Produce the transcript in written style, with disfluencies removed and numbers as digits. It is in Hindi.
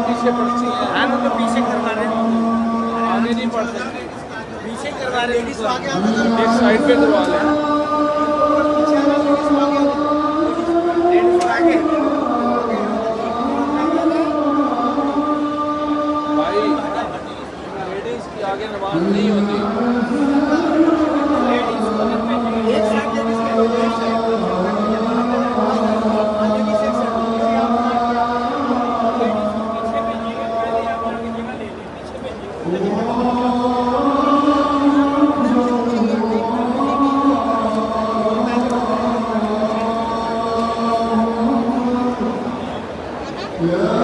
पीछे पड़ती है। हाँ तो पीछे करवा रहे हैं, आगे नहीं पड़ सकते, पीछे करवा रहे हैं, एक साइड पे करवा लें। भाई लेडीज की आगे नमाज नहीं होती। Yeah.